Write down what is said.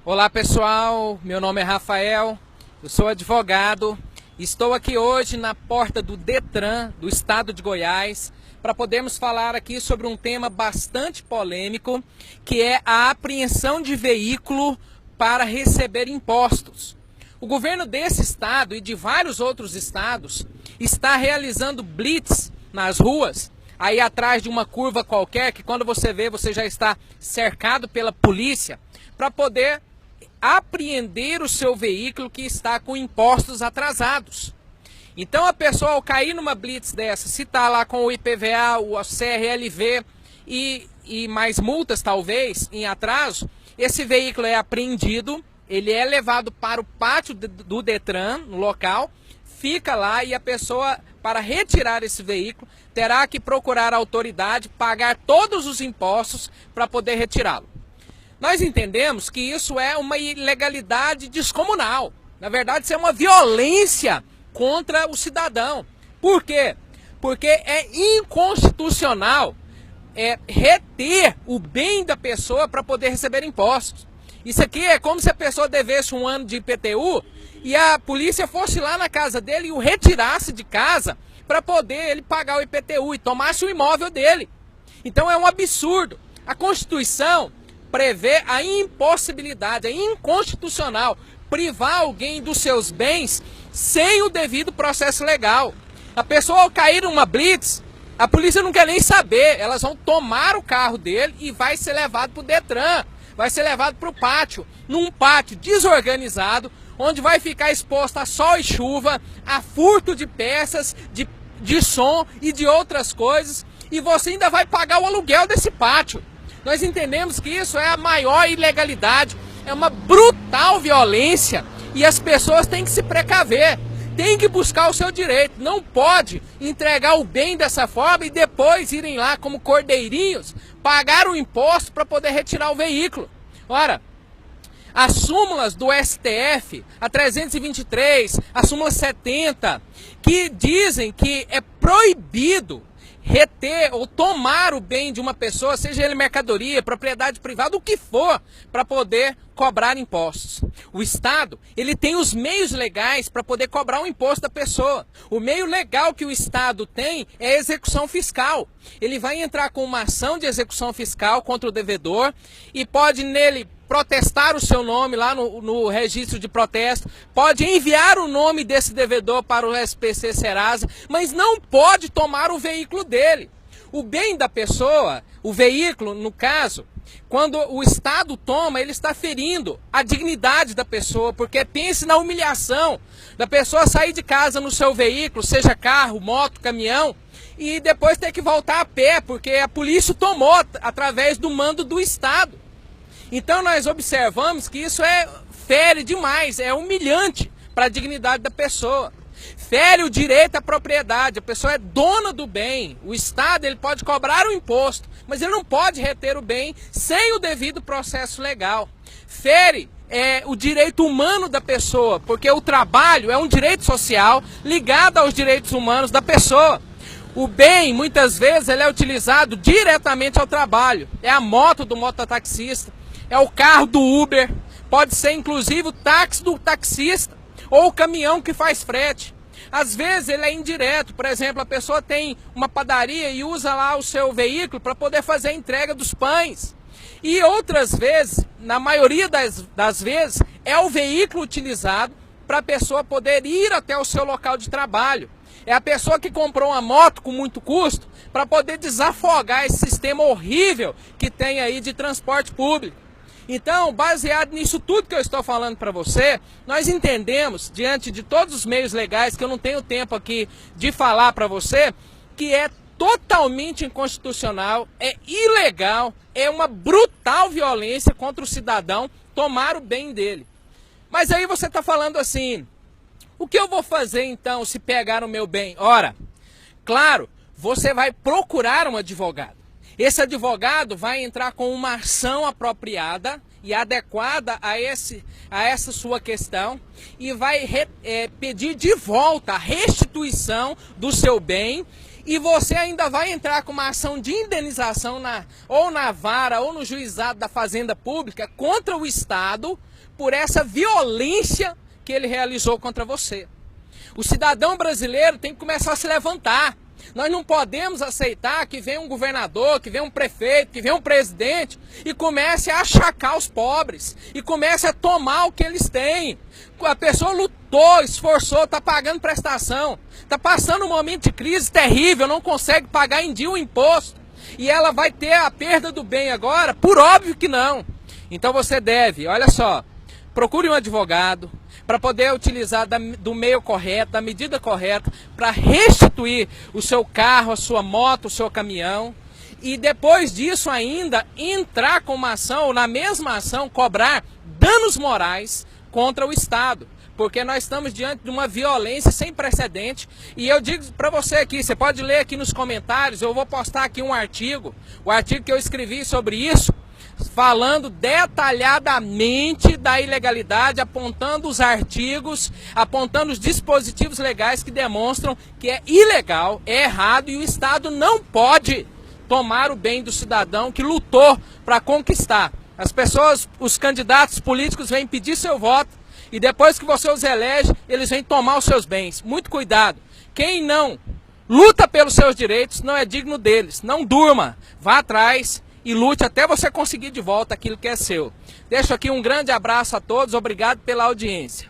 Olá pessoal, meu nome é Rafael, eu sou advogado, estou aqui hoje na porta do Detran do estado de Goiás para podermos falar aqui sobre um tema bastante polêmico, que é a apreensão de veículo para receber impostos. O governo desse estado e de vários outros estados está realizando blitz nas ruas, aí atrás de uma curva qualquer, que quando você vê, você já está cercado pela polícia, para poder apreender o seu veículo que está com impostos atrasados. Então a pessoa, ao cair numa blitz dessa, se está lá com o IPVA, o CRLV e mais multas talvez em atraso, esse veículo é apreendido, ele é levado para o pátio do Detran, no local, fica lá e a pessoa, para retirar esse veículo, terá que procurar a autoridade, pagar todos os impostos para poder retirá-lo. Nós entendemos que isso é uma ilegalidade descomunal. Na verdade, isso é uma violência contra o cidadão. Por quê? Porque é inconstitucional reter o bem da pessoa para poder receber impostos. Isso aqui é como se a pessoa devesse um ano de IPTU e a polícia fosse lá na casa dele e o retirasse de casa para poder ele pagar o IPTU e tomasse o imóvel dele. Então é um absurdo. A Constituição prevê a impossibilidade, é inconstitucional privar alguém dos seus bens sem o devido processo legal. A pessoa, ao cair numa blitz, a polícia não quer nem saber, elas vão tomar o carro dele e vai ser levado para o Detran, vai ser levado para o pátio, num pátio desorganizado, onde vai ficar exposto a sol e chuva, a furto de peças, de som e de outras coisas, e você ainda vai pagar o aluguel desse pátio. Nós entendemos que isso é a maior ilegalidade, é uma brutal violência e as pessoas têm que se precaver, têm que buscar o seu direito. Não pode entregar o bem dessa forma e depois irem lá como cordeirinhos pagar o imposto para poder retirar o veículo. Ora, as súmulas do STF, a 323, a súmula 70, que dizem que é proibido reter ou tomar o bem de uma pessoa, seja ele mercadoria, propriedade privada, o que for, para poder cobrar impostos. O Estado, ele tem os meios legais para poder cobrar o imposto da pessoa. O meio legal que o Estado tem é a execução fiscal. Ele vai entrar com uma ação de execução fiscal contra o devedor e pode nele protestar o seu nome lá no registro de protesto, pode enviar o nome desse devedor para o SPC Serasa, mas não pode tomar o veículo dele. O bem da pessoa, o veículo, no caso, quando o Estado toma, ele está ferindo a dignidade da pessoa, porque pense na humilhação da pessoa sair de casa no seu veículo, seja carro, moto, caminhão, e depois ter que voltar a pé, porque a polícia tomou através do mando do Estado. Então nós observamos que isso fere demais, é humilhante para a dignidade da pessoa. Fere o direito à propriedade, a pessoa é dona do bem. O Estado ele pode cobrar o imposto, mas ele não pode reter o bem sem o devido processo legal. Fere o direito humano da pessoa, porque o trabalho é um direito social ligado aos direitos humanos da pessoa. O bem, muitas vezes, ele é utilizado diretamente ao trabalho. É a moto do mototaxista, é o carro do Uber, pode ser inclusive o táxi do taxista ou o caminhão que faz frete. Às vezes ele é indireto, por exemplo, a pessoa tem uma padaria e usa lá o seu veículo para poder fazer a entrega dos pães. E outras vezes, na maioria das vezes, é o veículo utilizado para a pessoa poder ir até o seu local de trabalho. É a pessoa que comprou uma moto com muito custo para poder desafogar esse sistema horrível que tem aí de transporte público. Então, baseado nisso tudo que eu estou falando para você, nós entendemos, diante de todos os meios legais, que eu não tenho tempo aqui de falar para você, que é totalmente inconstitucional, é ilegal, é uma brutal violência contra o cidadão tomar o bem dele. Mas aí você está falando assim, o que eu vou fazer então se pegar o meu bem? Ora, claro, você vai procurar um advogado. Esse advogado vai entrar com uma ação apropriada e adequada a essa sua questão e vai pedir de volta a restituição do seu bem e você ainda vai entrar com uma ação de indenização ou na vara ou no juizado da Fazenda Pública contra o Estado por essa violência que ele realizou contra você. O cidadão brasileiro tem que começar a se levantar. Nós não podemos aceitar que venha um governador, que venha um prefeito, que venha um presidente e comece a achacar os pobres e comece a tomar o que eles têm. A pessoa lutou, esforçou, está pagando prestação, está passando um momento de crise terrível, não consegue pagar em dia o imposto e ela vai ter a perda do bem agora? Por óbvio que não. Então você deve, olha só, procure um advogado para poder utilizar do meio correto, da medida correta, para restituir o seu carro, a sua moto, o seu caminhão. E depois disso ainda entrar com uma ação, ou na mesma ação, cobrar danos morais contra o Estado. Porque nós estamos diante de uma violência sem precedente. E eu digo para você aqui, você pode ler aqui nos comentários, eu vou postar aqui um artigo, o artigo que eu escrevi sobre isso, falando detalhadamente da ilegalidade, apontando os artigos, apontando os dispositivos legais que demonstram que é ilegal, é errado e o Estado não pode tomar o bem do cidadão que lutou para conquistar. As pessoas, os candidatos políticos vêm pedir seu voto e depois que você os elege, eles vêm tomar os seus bens. Muito cuidado. Quem não luta pelos seus direitos não é digno deles. Não durma, vá atrás e lute até você conseguir de volta aquilo que é seu. Deixo aqui um grande abraço a todos, obrigado pela audiência.